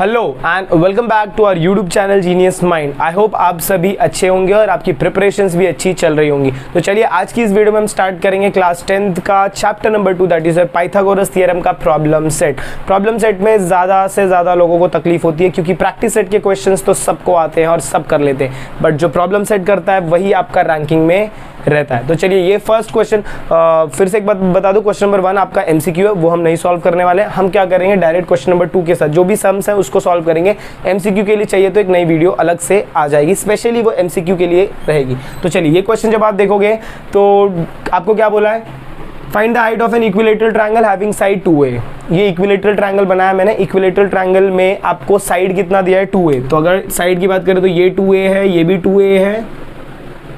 Hello and welcome back to our YouTube channel genius mind. I hope आप सभी अच्छे होंगे और आपकी प्रिपरेशंस भी अच्छी चल रही होंगी। तो चलिए आज की इस वीडियो में हम स्टार्ट करेंगे क्लास 10th का chapter number 2 that is Pythagoras theorem का प्रॉब्लम सेट। प्रॉब्लम सेट में ज़्यादा से ज़्यादा लोगों को तकलीफ होती है क्योंकि प्रैक्टिस सेट के क्वेश्चंस तो सबको आते हैं और सब कर लेते हैं, बट जो प्रॉब्लम सेट करता है वही आपका रैंकिंग में रहता है। तो चलिए ये फर्स्ट क्वेश्चन फिर से एक बात बता दूं, क्वेश्चन नंबर 1 आपका एमसीक्यू है, वो हम नहीं सॉल्व करने वाले। हम क्या करेंगे, डायरेक्ट क्वेश्चन नंबर 2 के साथ जो भी सम्स है उसको सॉल्व करेंगे। एमसीक्यू के लिए चाहिए तो एक नई वीडियो अलग से आ जाएगी, स्पेशली वो एमसीक्यू के लिए रहेगी। तो चलिए ये क्वेश्चन जब आप देखोगे तो आपको क्या बोला है, find the height of an equilateral triangle having side 2a। ये इक्विलेटरल ट्रायंगल बनाया मैंने। इक्विलेटरल ट्रायंगल में आपको साइड कितना दिया है, 2a। तो अगर साइड की बात करें तो ये 2a है, ये भी 2a है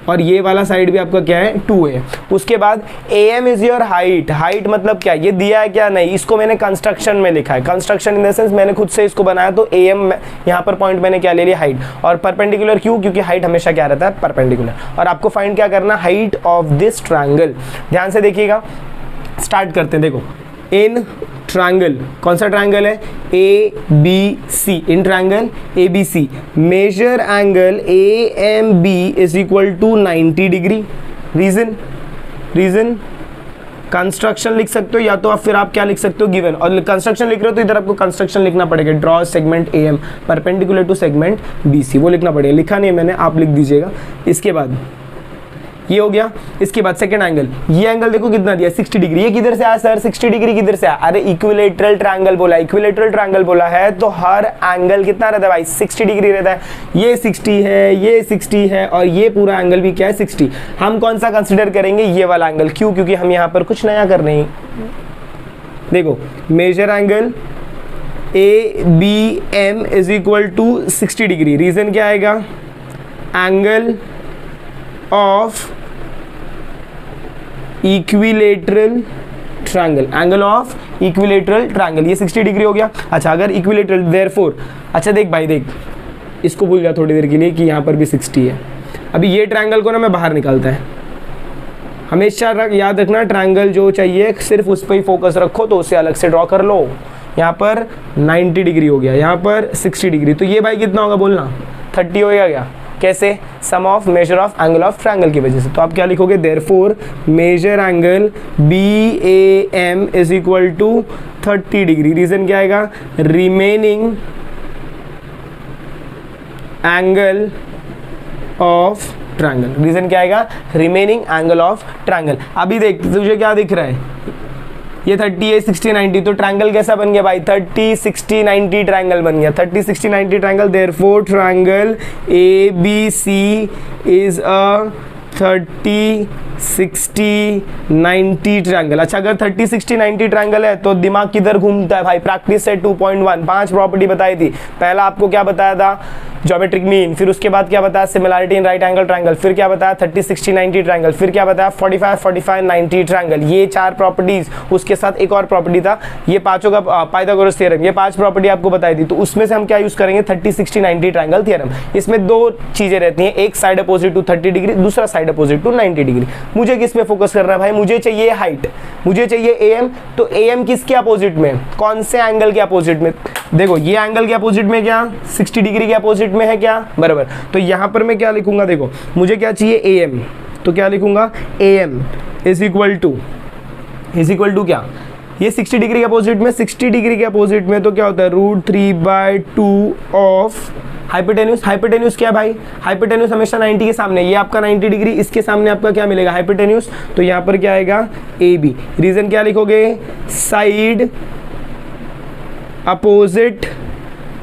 और ये वाला साइड भी आपका क्या है, 2a। उसके बाद am is your height. Height मतलब क्या, ये दिया है क्या, नहीं, इसको मैंने कंस्ट्रक्शन में लिखा है। कंस्ट्रक्शन इन द सेंस मैंने खुद से इसको बनाया, तो am यहाँ पर पॉइंट मैंने क्या ले लिया, हाइट। और परपेंडिकुलर क्यों, क्योंकि हाइट हमेशा क्या रहता है, परपेंडिकुलर। और आपको फाइंड क्या करना, हाइट ऑफ दिस ट्रायंगल। ध्यान से देखिएगा, स्टार्ट करते हैं। देखो इन ट्रायंगल, कौन सा ट्रायंगल है, A B C. In triangle A B C measure angle A M B is equal to 90 degree. Reason construction लिख सकते हो, या तो आप फिर आप क्या लिख सकते हो, गिवन। और कंस्ट्रक्शन लिख रहे हो तो इधर आपको कंस्ट्रक्शन लिखना पड़ेगा, draw segment A M perpendicular to segment B C, वो लिखना पड़ेगा। लिखा नहीं मैंने, आप लिख दीजिएगा। इसके बाद ये हो गया। इसके बाद सेकंड एंगल, ये एंगल देखो कितना दिया, 60 डिग्री। ये किधर से आया सर, 60 डिग्री किधर से आया, अरे इक्विलेटरल ट्रायंगल बोला। इक्विलेटरल ट्रायंगल बोला है तो हर एंगल कितना रहता है भाई, 60 डिग्री रहता है। ये 60 है, ये 60 है और ये पूरा एंगल भी क्या है, 60। हम कौन सा कंसिडर करेंगे, ये वाला एंगल। क्यों, क्योंकि हम यहाँ पर कुछ नया कर रहे हैं। देखो measure angle A B M is equal to 60 degree. Reason क्या आएगा, angle of equilateral triangle, angle of equilateral triangle, ये 60 डिग्री हो गया। अच्छा अगर इक्विलेटरल, देयरफॉर, अच्छा देख भाई देख, इसको भूल जा थोड़ी देर के लिए कि यहाँ पर भी 60 है। अभी ये ट्रायंगल को ना मैं बाहर निकालता है, हमेशा याद रखना ट्रायंगल जो चाहिए सिर्फ उस पर ही फोकस रखो, तो उसे अलग से ड्रॉ कर लो। यहाँ पर 90 डिग्री हो गया, यहाँ पर 60 डिग्री, तो ये भाई कितना होगा बोलना, 30 होगा क्या, कैसे, sum of measure of angle of triangle की वजह से। तो आप क्या लिखोगे, therefore measure angle B A M is equal to 30 degree. Reason क्या आएगा, remaining angle of triangle. Reason क्या आएगा, रिमेनिंग एंगल ऑफ ट्रायंगल। अभी देख तुझे क्या दिख रहा है, ये 30 है, 60 90, तो ट्रायंगल कैसा बन गया भाई, 30 60 90 ट्रायंगल बन गया। 30 60 90 triangle, therefore triangle A B C is a 30 60 90 triangle. अच्छा अगर 30 60 90 ट्रायंगल है तो दिमाग किधर घूमता है भाई, प्रैक्टिस से 2.1 5 प्रॉपर्टी बताई थी। पहला आपको क्या बताया था, ज्योमेट्रिक मीन, फिर उसके बाद क्या बताया, similarity in right angle triangle, फिर क्या बताया 30 60 90 ट्रायंगल, फिर क्या बताया 45 45 90 ट्रायंगल। ये 4 प्रॉपर्टीज, उसके साथ एक और प्रॉपर्टी था, ये पांचों का पाइथागोरस थ्योरम, ये 5 प्रॉपर्टी आपको बताई थी। तो उसमें से हम क्या यूज करेंगे, 30 60 90 ट्रायंगल थ्योरम। इसमें 2 चीजें रहती हैं, एक साइड अपोजिट टू 30 डिग्री, दूसरा साइड अपोजिट टू 90 डिग्री। मुझे किस पे फोकस करना है भाई, मुझे चाहिए हाइट, मुझे चाहिए एम। तो एम किसके अपोजिट में, कौन से एंगल के अपोजिट में, देखो ये एंगल के अपोजिट में क्या, 60 डिग्री के अपोजिट में है क्या, बराबर। तो यहां पर मैं क्या लिखूंगा, देखो मुझे क्या चाहिए, ए एम, तो क्या लिखूंगा, A M is equal to क्या, ये 60 डिग्री के अपोजिट में, 60 डिग्री के अपोजिट में तो क्या होता है, √3/2 ऑफ हाइपोटेन्यूज। हाइपोटेन्यूज क्या भाई, हाइपोटेन्यूज हमेशा 90 के सामने, ये आपका 90 डिग्री, इसके सामने आपका क्या मिलेगा, हाइपोटेन्यूज। तो यहाँ पर क्या आएगा, ए बी। रीजन क्या लिखोगे, साइड अपोजिट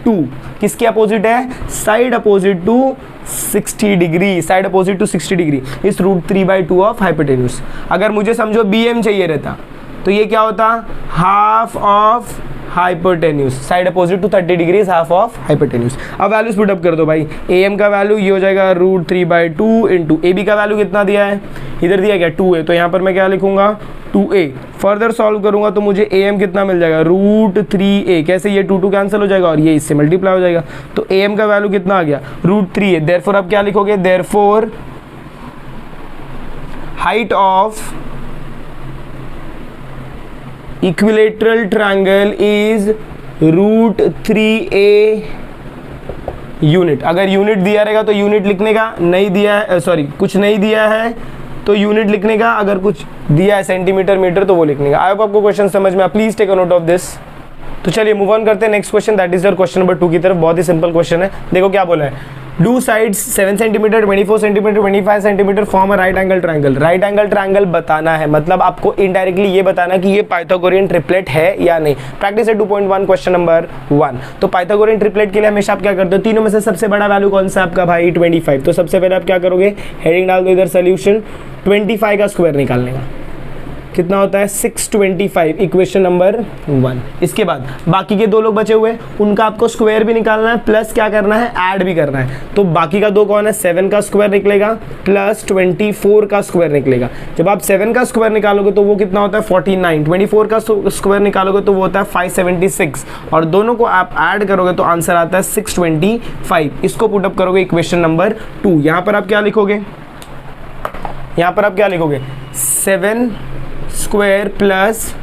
टू, किसके अपोजिट है, side opposite to 60 degree, side opposite to 60 degree इस √3/2 ऑफ हाइपोटेन्यूज। अगर मुझे समझो बी एम चाहिए रहता तो ये क्या होता, half of hypotenuse, side opposite to 30 degree half of hypotenuse. अब वैल्यूज पुट अप कर दो भाई, ए एम का वैल्यू ये हो जाएगा √3/2 इंटू ए बी का वैल्यू कितना दिया है, इधर दिया क्या 2a, तो यहाँ पर मैं क्या लिखूंगा 2a। फर्दर सॉल्व करूंगा तो मुझे ए एम कितना मिल जाएगा, √3a, कैसे, ये 2 कैंसिल हो जाएगा और ये इससे मल्टीप्लाई हो जाएगा, तो ए एम का वैल्यू कितना आ गया, √3a। देयरफॉर अब क्या लिखोगे, therefore height of equilateral triangle is √3a unit. अगर यूनिट दिया रहेगा तो यूनिट लिखने का, नहीं दिया है सॉरी कुछ नहीं दिया है तो यूनिट लिखने का, अगर कुछ दिया है सेंटीमीटर मीटर तो वो लिखने का। आई होप आपको क्वेश्चन समझ में, please take a note of this. तो चलिए मूव ऑन करते हैं next question, that is your question number 2 की तरफ। बहुत ही सिंपल क्वेश्चन है, देखो क्या बोला है। Do sides 7 centimetre, 24 centimetre, 25 centimetre form a right angle triangle. Right angle triangle बताना है, मतलब आपको इनडायरेक्टली ये बताना कि ये पाइथागोरियन ट्रिपलेट है या नहीं। प्रैक्टिस है 2.1 क्वेश्चन नंबर 1। तो पाइथागोरियन ट्रिपलेट के लिए हमेशा आप क्या करते हो, तीनों में से सबसे बड़ा वैल्यू कौन सा आपका भाई 25। तो सबसे पहले आप क्या करोगे, हेडिंग डाल दो इधर सोल्यूशन, 25 का स्क्वायर निकालने का कितना होता है 625, इक्वेशन नंबर 1। इसके बाद बाकी के दो लोग बचे हुए, उनका आपको स्क्वायर भी निकालना है प्लस क्या करना है, ऐड भी करना है। तो बाकी का दो कौन है, 7 का स्क्वायर निकलेगा प्लस 24 का स्क्वायर निकलेगा। जब आप 7 का स्क्वायर निकालोगे तो वो कितना होता है 49, 24 का स्क्वायर निकालोगे तो वो होता है 576, और दोनों को आप ऐड करोगे तो आंसर आता है 625। इसको पुटअप करोगे इक्वेशन नंबर 2। यहाँ पर आप क्या लिखोगे, यहाँ पर आप क्या लिखोगे, 7 स्क्वायर प्लस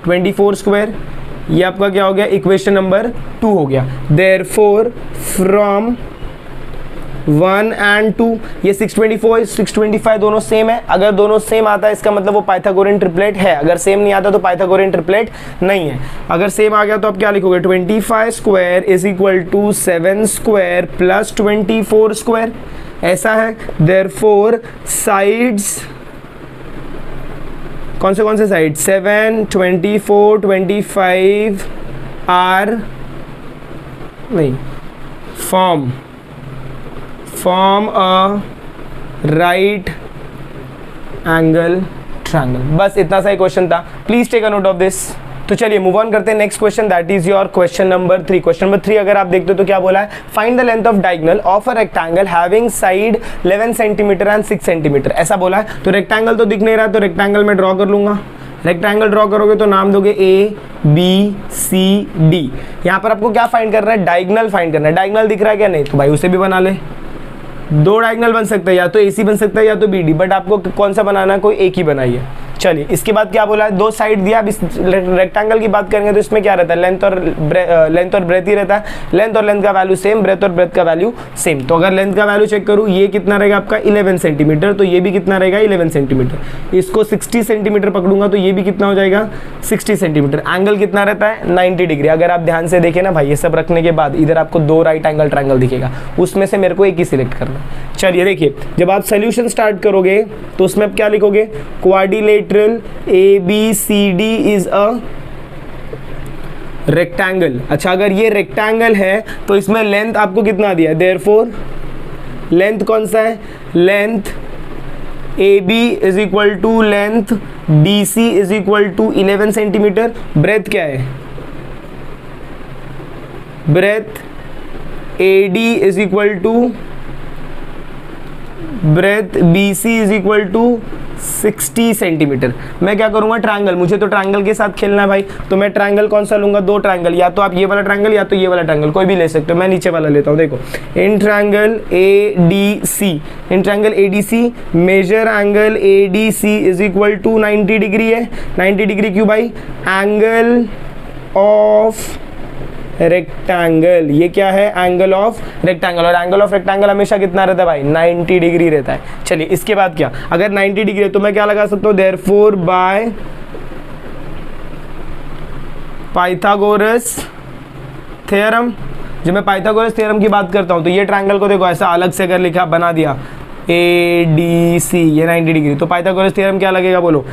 24 स्क्वायर, ये आपका क्या हो गया, इक्वेशन नंबर 2 हो गया। देयरफॉर फ्रॉम 1 and 2, ये 624 625 दोनों सेम है। अगर दोनों सेम आता है इसका मतलब वो पाइथागोरियन ट्रिपलेट है, अगर सेम नहीं आता तो पाइथागोरियन ट्रिपलेट नहीं है। अगर सेम आ गया तो आप क्या लिखोगे, 25 square is equal to 7 square plus 24 square, ऐसा है। देयरफॉर साइड्स, कौन से साइड, 7 24 25 आर नहीं, form a right angle triangle. बस इतना सा ही क्वेश्चन था, please take a note of this. तो चलिए मूव ऑन करते हैं next question, that is your question number 3। Question number 3 अगर आप देखते हो तो क्या बोला है, find the length of diagonal of a rectangle having side 11 centimetre and 6 centimetre, ऐसा बोला है। तो रेक्टेंगल तो दिख नहीं रहा, तो रेक्टेंगल में ड्रॉ कर लूंगा। रेक्टेंगल ड्रॉ करोगे तो नाम दोगे ABCD। यहाँ पर आपको क्या फाइंड करना है, डायगोनल फाइंड करना है। डायगोनल दिख रहा है क्या, नहीं तो भाई उसे भी बना ले। दो डायगोनल बन सकता है, या तो AC बन सकता है या तो BD, बट आपको कौन सा बनाना है, कोई एक ही बनाइए। चलिए इसके बाद क्या बोला है, दो साइड दिया। अब इस रेक्टेंगल की बात करेंगे तो इसमें क्या रहता है, लेंथ और ब्रेथ ही रहता है। लेंथ और लेंथ का वैल्यू सेम, ब्रेथ और ब्रेथ का वैल्यू सेम। तो अगर लेंथ का वैल्यू चेक करूँ, ये कितना रहेगा आपका 11 सेंटीमीटर, तो ये भी कितना रहेगा 11 सेंटीमीटर। इसको 60 सेंटीमीटर पकड़ूंगा तो ये भी कितना हो जाएगा 60 सेंटीमीटर। एंगल कितना रहता है 90 डिग्री। अगर आप ध्यान से देखें ना भाई, ये सब रखने के बाद इधर आपको दो राइट एंगल ट्रायंगल दिखेगा, उसमें से मेरे को एक ही सिलेक्ट करना। चलिए देखिए, जब आप सोल्यूशन स्टार्ट करोगे तो उसमें आप क्या लिखोगे, quadrilateral ABCD is a rectangle. अच्छा, अगर ये रेक्टेंगल है तो इसमें लेंथ आपको कितना दिया है, देयरफॉर लेंथ कौन सा है, length AB is equal to length BC is equal to 11 centimetre. Breadth क्या है, breadth AD is equal to breadth BC is equal to 60 centimetre. मैं क्या करूंगा, ट्रायंगल, मुझे तो ट्रायंगल के साथ खेलना है भाई, तो मैं ट्रायंगल कौन सा लूंगा, दो ट्रायंगल, या तो आप ये वाला ट्रायंगल या तो ये वाला ट्रायंगल, कोई भी ले सकते हो। मैं नीचे वाला लेता हूं, देखो in triangle ADC, in triangle ADC measure angle ADC is equal to 90 degree है। 90 डिग्री क्यों भाई, एंगल ऑफ रेक्टेंगल, ये क्या है, एंगल ऑफ रेक्टेंगल, और एंगल ऑफ रेक्टेंगल हमेशा कितना रहता है भाई 90 डिग्री रहता है। चलिए इसके बाद क्या, अगर 90 डिग्री है तो मैं क्या लगा सकता हूं, देयरफॉर बाय पाइथागोरस थ्योरम। जब मैं पाइथागोरस थ्योरम की बात करता हूं तो ये ट्रायंगल को देखो ऐसा अलग से अगर लिखा बना दिया ADC, ये 90 डिग्री, तो पाइथागोरस थ्योरम क्या लगेगा बोलो,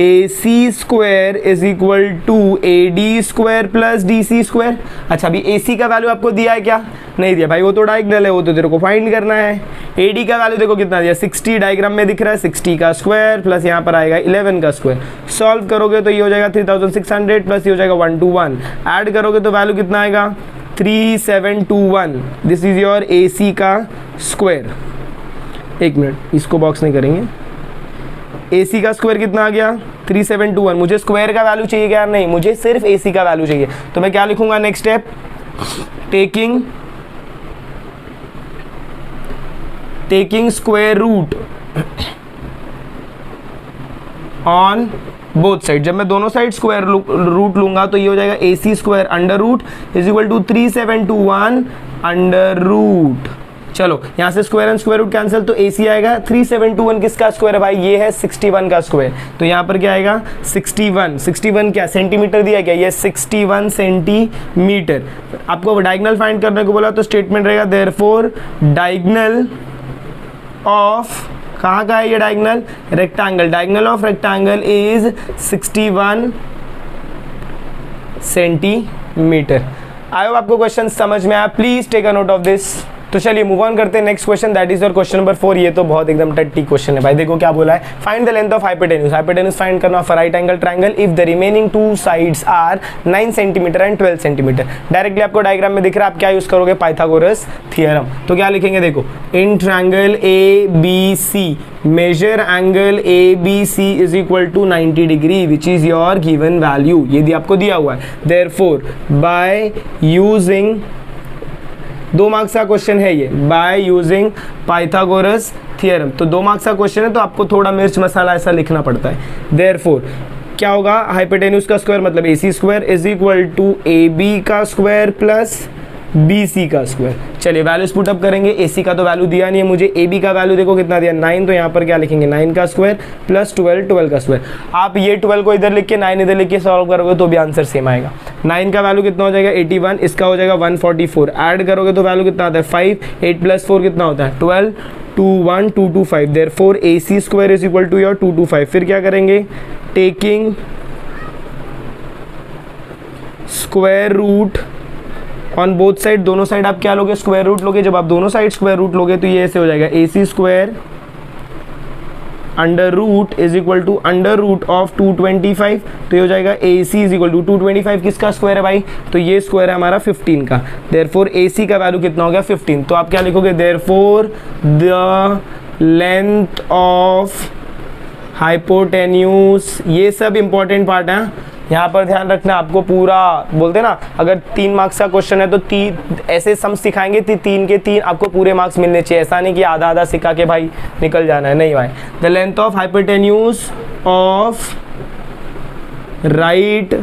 AC square is equal to AD square plus DC square. अच्छा, अभी AC का वैल्यू आपको दिया है क्या, नहीं दिया भाई, वो तो डायगोनल है, वो तो तेरे को फाइंड करना है। AD का वैल्यू देखो कितना दिया, 60 डायग्राम में दिख रहा है, 60 का स्क्वायर प्लस यहाँ पर आएगा 11 का स्क्वायर। सॉल्व करोगे तो ये हो जाएगा 3600 प्लस ये हो जाएगा 121, ऐड करोगे तो वैल्यू कितना आएगा 3721। दिस इज योर AC का स्क्वायर। एक मिनट, इसको बॉक्स नहीं करेंगे। AC का स्क्वायर कितना आ गया 3721। मुझे स्क्वायर का वैल्यू चाहिए क्या, नहीं, मुझे सिर्फ AC का वैल्यू चाहिए। तो मैं क्या लिखूंगा, next step, taking square root on both side. जब मैं दोनों साइड स्क्वायर रूट लूंगा तो ये हो जाएगा A C square under root is equal to 3721 under root. चलो यहाँ से square and square root cancel, तो ए सी आएगा 3721 किसका स्क्वायर है भाई, ये है 61 का स्क्वायर। तो यहाँ पर क्या आएगा 61 क्या सेंटीमीटर दिया क्या, ये 61 सेंटीमीटर। आपको डायगोनल फाइंड करने को बोला तो स्टेटमेंट रहेगा देयरफॉर डायगोनल ऑफ, कहाँ का है ये diagonal, rectangle, diagonal of rectangle is 61 centimetre. I hope आपको क्वेश्चन समझ में आया, please take a note of this. तो चलिए मूव ऑन करते हैं next question, that is your question number 4। ये तो बहुत एकदम टट्टी क्वेश्चन है भाई, देखो क्या बोला है, find the length of hypotenuse. Hypotenuse find करना of right angle triangle if the remaining two sides are 9 centimetre and 12 centimetre. Directly आपको डायग्राम में दिख रहा है, आप क्या यूज करोगे, पाइथागोरस थ्योरम। तो क्या लिखेंगे, देखो in triangle A B C measure angle A B C is equal to 90 degree which is your given value, ये भी आपको दिया हुआ है। देयरफॉर बाय यूजिंग, 2 मार्क्स का क्वेश्चन है ये, बाय यूजिंग पाइथागोरस थ्योरम। तो 2 मार्क्स का क्वेश्चन है तो आपको थोड़ा मिर्च मसाला ऐसा लिखना पड़ता है। देयरफॉर क्या होगा, हाइपोटेन्यूज का स्क्वायर मतलब A C square is equal to A B का स्क्वायर प्लस बी सी का स्क्वायर। चलिए वैल्यूज पुटअप करेंगे, ए सी का तो वैल्यू दिया नहीं है मुझे, ए बी का वैल्यू देखो कितना दिया 9, तो यहाँ पर क्या लिखेंगे 9 का स्क्वायर प्लस 12 का स्क्वायर। आप ये 12 को इधर लिख के 9 इधर लिख के सॉल्व करोगे तो भी आंसर सेम आएगा। 9 का वैल्यू कितना हो जाएगा 81, इसका हो जाएगा 144, ऐड करोगे तो वैल्यू कितना आता है 5, 8 + 4 कितना होता है 12, 2 1 2 2 5। Therefore A C square is equal to your 2 2 5। फिर क्या करेंगे, taking square root on both side, दोनों साइड आप क्या लोगे, स्क्वायर रूट लोगे। जब आप दोनों साइड स्क्वायर रूट लोगे तो ये ऐसे हो जाएगा A C square under root is equal to under root of 225। तो ये हो जाएगा A C is equal to 225 किसका स्क्वायर है भाई, तो ये स्क्वायर है हमारा 15 का। देयरफॉर ए सी का वैल्यू कितना हो गया 15। तो आप क्या लिखोगे, therefore the length of hypotenuse. ये सब इंपॉर्टेंट पार्ट है, यहाँ पर ध्यान रखना। आपको पूरा बोलते हैं ना, अगर 3 मार्क्स का क्वेश्चन है तो 3 ऐसे सम सिखाएंगे, 3 के 3 आपको पूरे मार्क्स मिलने चाहिए। ऐसा नहीं कि आधा आधा सिखा के भाई निकल जाना है, नहीं भाई। The length of hypotenuse of right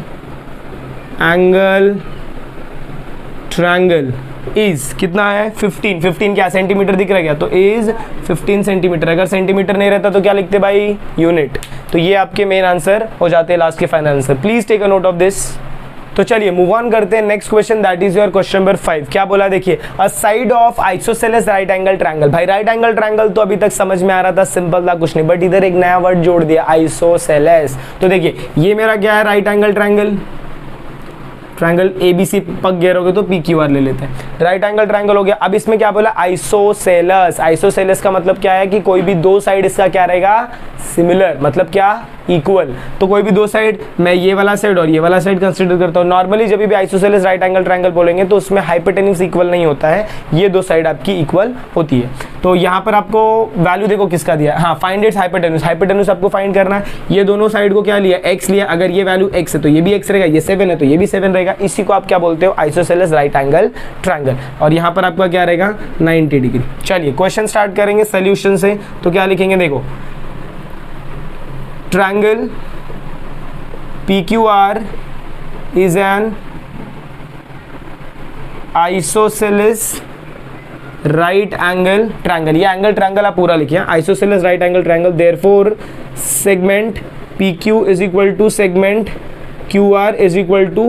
angle triangle is कितना है 15 क्या सेंटीमीटर दिख रहा है क्या, तो इज 15 सेंटीमीटर। अगर सेंटीमीटर नहीं रहता तो क्या लिखते भाई, यूनिट। तो ये आपके मेन आंसर हो जाते हैं, लास्ट के final answer. Please take a note of this. तो चलिए मूव ऑन करते हैं next question, that is your question number 5। क्या बोला देखिए, a side of isosceles right angle triangle. भाई राइट एंगल ट्रायंगल तो अभी तक समझ में आ रहा था, सिंपल था, कुछ नहीं, बट इधर एक नया वर्ड जोड़ दिया आइसोसेलेस। तो देखिए ये मेरा क्या है, right angle triangle, triangle A B C पक गए रहोगे तो पी क्यू आर ले लेते हैं। राइट एंगल ट्रायंगल हो गया। अब इसमें क्या बोला, आइसोसेलस। आइसोसेलस का मतलब क्या है कि कोई भी 2 साइड इसका क्या रहेगा, सिमिलर, मतलब क्या, इक्वल। तो कोई भी 2 साइड, मैं ये वाला साइड और ये वाला साइड कंसीडर करता हूँ। नॉर्मली जब भी आइसोसेलस राइट एंगल ट्रायंगल बोलेंगे तो उसमें हाइपोटेन्यूज इक्वल नहीं होता है, ये 2 साइड आपकी इक्वल होती है। तो यहाँ पर आपको वैल्यू देखो किसका दिया है, हाँ फाइंड इट्स हाइपोटेन्यूज। हाइपोटेन्यूज आपको फाइंड करना है। ये दोनों साइड को क्या लिया, x लिया। अगर ये वैल्यू x है तो ये भी x रहेगा, ये 7 है तो ये भी 7 रहेगा। इसी को आप क्या बोलते हो, आइसोसेलस राइट एंगल ट्रायंगल। और यहाँ पर आपका क्या रहेगा 90 डिग्री। चलिए क्वेश्चन स्टार्ट करेंगे सोल्यूशन से। तो क्या लिखेंगे, देखो triangle PQR is an isosceles right angle triangle। ये एंगल ट्रायंगल आप पूरा लिखिए, isosceles right angle triangle। therefore segment PQ is equal to segment QR is equal to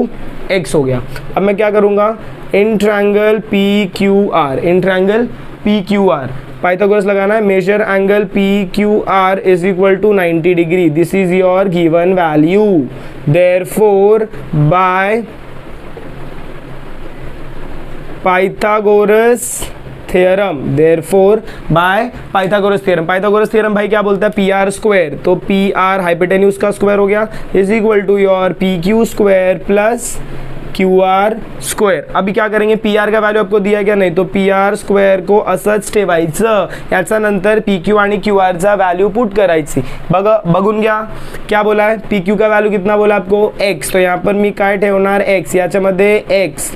X हो गया। अब मैं क्या करूँगा, in triangle PQR, in triangle PQR Pythagoras लगाना है। Measure angle PQR is equal to 90 degree. This is your given value. Therefore by Pythagoras theorem, therefore by Pythagoras theorem. Pythagoras theorem भाई क्या बोलता है, PR स्क्वायर, तो PR hypotenuse का square हो गया is equal to your PQ square plus QR square. अभी क्या करेंगे, PR का वैल्यू आपको दिया क्या, नाही तो PR स्क्वेअर को असंच ठेवायचं, याचा नंतर PQ आणि QR चा वैल्यू पुट करायची। बघून घ्या क्या बोला है, PQ का वैल्यू कितना बोला आपको x, तो यहाँ पर मी काय ठेवणार x, याच्यामध्ये x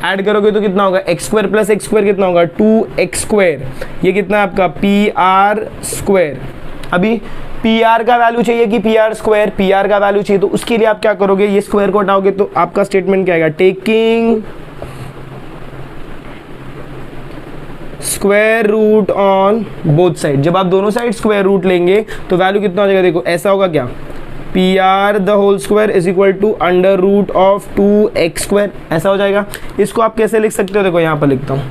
ऐड करोगे तो कितना होगा x square plus x square कितना होगा 2x स्क्वायर। ये कितना है आपका PR स्क्वायर अभी पी आर का वैल्यू चाहिए कि P R square, P R का वैल्यू चाहिए, तो उसके लिए आप क्या करोगे, ये स्क्वायर को हटाओगे तो आपका स्टेटमेंट क्या आएगा, taking square root on both side. जब आप दोनों साइड स्क्वायर रूट लेंगे तो वैल्यू कितना हो जाएगा, देखो ऐसा होगा क्या, P R the whole square is equal to under root of 2x square, ऐसा हो जाएगा। इसको आप कैसे लिख सकते हो, देखो यहाँ पर लिखता हूँ,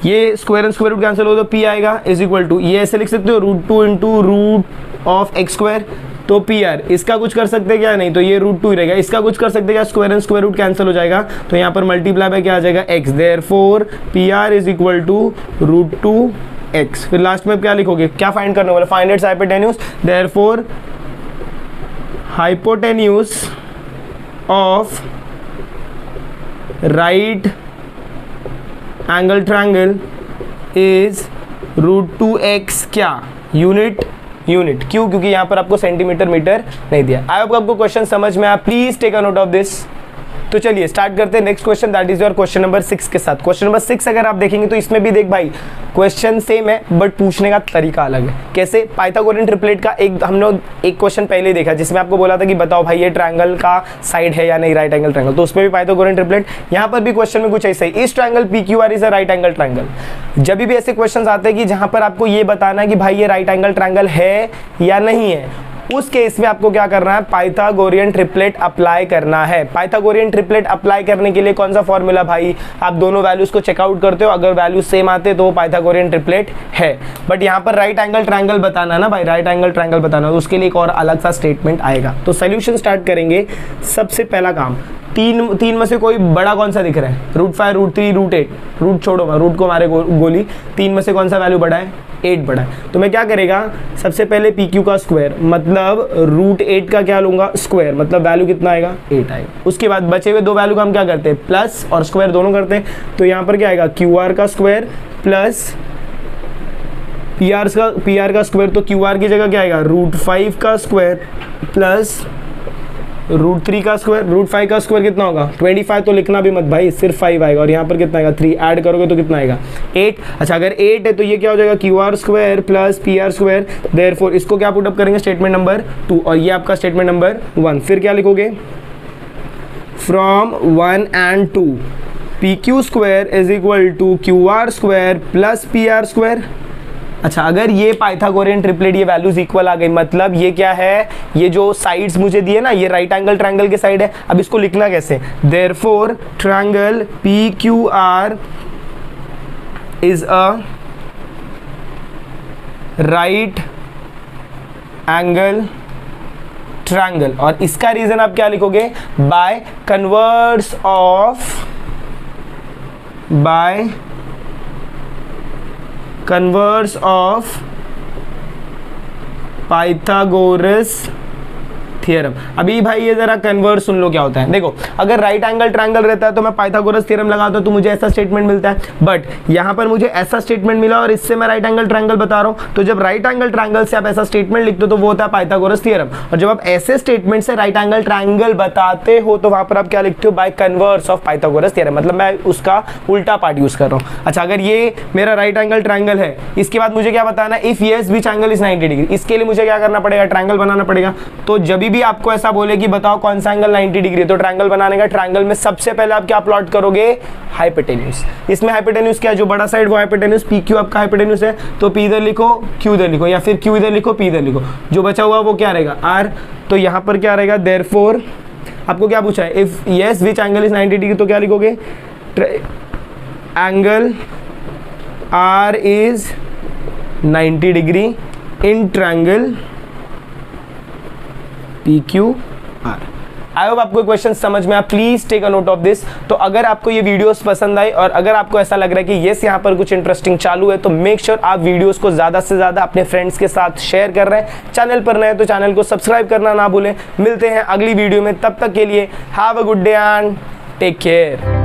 ये square and square root cancel हो तो p आएगा इज इक्वल टू, ये ऐसे लिख सकते हो √2 into root of x square, तो पी आर इसका कुछ कर सकते हैं क्या, नहीं, तो ये √2 ही रहेगा। इसका कुछ कर सकते हैं क्या, square and square root cancel हो जाएगा, तो यहाँ पर मल्टीप्लाई बाय क्या आ जाएगा, x, therefore P R is equal to √2x। फिर लास्ट में क्या लिखोगे, क्या फाइंड करने वाले, find its hypotenuse, therefore hypotenuse of right angle triangle is √2x, क्या, यूनिट, क्यों, क्योंकि यहाँ पर आपको सेंटीमीटर मीटर नहीं दिया। आई होप आपको क्वेश्चन समझ में आया, please take a note of this. तो चलिए स्टार्ट करते हैं next question, that is your question number 6 के साथ। क्वेश्चन नंबर 6 अगर आप देखेंगे तो इसमें भी देख भाई क्वेश्चन सेम है बट पूछने का तरीका अलग है। कैसे, पाइथागोरियन ट्रिपलेट का एक हम लोग एक क्वेश्चन पहले देखा जिसमें आपको बोला था कि बताओ भाई ये ट्रायंगल का साइड है या नहीं, राइट एंगल ट्रायंगल, तो उसमें भी पाइथागोरियन ट्रिपलेट। यहाँ पर भी क्वेश्चन में कुछ ऐसा ही, इस triangle PQR is a right angle triangle. जब भी ऐसे क्वेश्चन आते हैं कि जहां पर आपको ये बताना है कि भाई ये राइट एंगल ट्रायंगल है या नहीं है, उस केस में आपको क्या करना है, पाइथागोरियन ट्रिपलेट अप्लाई करना है। पाइथागोरियन ट्रिपलेट अप्लाई करने के लिए कौन सा फॉर्मूला, भाई आप दोनों वैल्यूज को चेकआउट करते हो, अगर वैल्यू सेम आते तो वो पाइथागोरियन ट्रिपलेट है। बट यहाँ पर राइट एंगल ट्रायंगल बताना ना भाई, राइट एंगल ट्रायंगल बताना, तो उसके लिए एक और अलग सा स्टेटमेंट आएगा। तो सोल्यूशन स्टार्ट करेंगे। सबसे पहला काम, तीन में से कोई बड़ा कौन सा दिख रहा है, √5, √3, √8, रूट छोड़ो, रूट को मारे गोली, 3 में से कौन सा वैल्यू बड़ा है, 8 बड़ा है। तो मैं क्या करेगा, सबसे पहले PQ का स्क्वायर मतलब √8 का क्या लूंगा, स्क्वायर, मतलब वैल्यू कितना आएगा, 8 आएगा। उसके बाद बचे हुए दो वैल्यू का हम क्या करते हैं, प्लस और स्क्वायर दोनों करते हैं, तो यहाँ पर क्या आएगा, QR का स्क्वायर प्लस PR का स्क्वायर, तो QR की जगह क्या आएगा, √5 का स्क्वायर प्लस √3 का स्क्वायर। √5 का स्क्वायर कितना होगा, 25, तो लिखना भी मत भाई, सिर्फ 5 आएगा, और यहाँ पर कितना आएगा, 3 ऐड करोगे तो कितना आएगा, 8। अच्छा अगर 8 है तो ये क्या हो जाएगा, QR square plus PR square, therefore इसको क्या पुटअप करेंगे, स्टेटमेंट नंबर 2, और ये आपका स्टेटमेंट नंबर 1। फिर क्या लिखोगे, from 1 and 2 PQ square is equal to QR square plus PR square. अच्छा अगर ये पाइथागोरियन ट्रिपलेट ये वैल्यूज इक्वल आ गई, मतलब ये क्या है, ये जो साइड्स मुझे दिए ना, ये राइट एंगल ट्रायंगल के साइड है। अब इसको लिखना कैसे, therefore triangle PQR is a right angle triangle, और इसका रीजन आप क्या लिखोगे, by converse of Pythagoras theorem. अभी भाई ये जरा कन्वर्स सुन लो क्या होता है। देखो अगर राइट एंगल ट्रायंगल रहता है तो मैं पाइथागोरस थ्योरम लगाता हूं तो मुझे ऐसा स्टेटमेंट मिलता है, बट यहां पर मुझे ऐसा स्टेटमेंट मिला और इससे मैं राइट एंगल ट्रायंगल बता रहा हूं। तो जब राइट एंगल ट्रायंगल से आप ऐसा स्टेटमेंट लिखते हो तो वो होता है पाइथागोरस थ्योरम, और जब आप ऐसे स्टेटमेंट से राइट एंगल ट्रायंगल बताते हो तो वहां पर आप क्या लिखते हो, by converse of Pythagoras theorem, मतलब मैं उसका उल्टा पार्ट यूज कर रहा हूं। अच्छा अगर ये मेरा राइट एंगल ट्रायंगल है, इसके बाद मुझे क्या बताना है, if yes which angle is 90 degree, इसके लिए मुझे क्या करना पड़ेगा, ट्रायंगल बनाना पड़ेगा। तो जब भी आपको ऐसा बोले कि बताओ कौन सा एंगल 90 डिग्री, तो ट्रायंगल बनाने का, ट्रायंगल में सबसे पहले आप क्या प्लॉट करोगे, हाइपोटेन्यूज। इसमें हाइपोटेन्यूज क्या है, जो बड़ा साइड वो हाइपोटेन्यूज, PQ आपका हाइपोटेन्यूज है, तो P इधर लिखो, Q इधर लिखो, या फिर Q इधर लिखो, P इधर लिखो, जो बचा हुआ वो क्या रहेगा, R। तो यहां पर क्या रहेगा, देयरफॉर आपको क्या पूछा है, if yes which angle is 90 degree, तो क्या लिखोगे, angle R is 90 degree in triangle PQR। I hope आपको क्वेश्चन समझ में आया, please take a note of this. तो अगर आपको ये वीडियोस पसंद आई और अगर आपको ऐसा लग रहा है कि यस यहाँ पर कुछ इंटरेस्टिंग चालू है, तो मेक श्योर आप वीडियोस को ज्यादा से ज्यादा अपने फ्रेंड्स के साथ शेयर कर रहे हैं। चैनल पर नए तो चैनल को सब्सक्राइब करना ना भूलें। मिलते हैं अगली वीडियो में, तब तक के लिए have a good day and take care.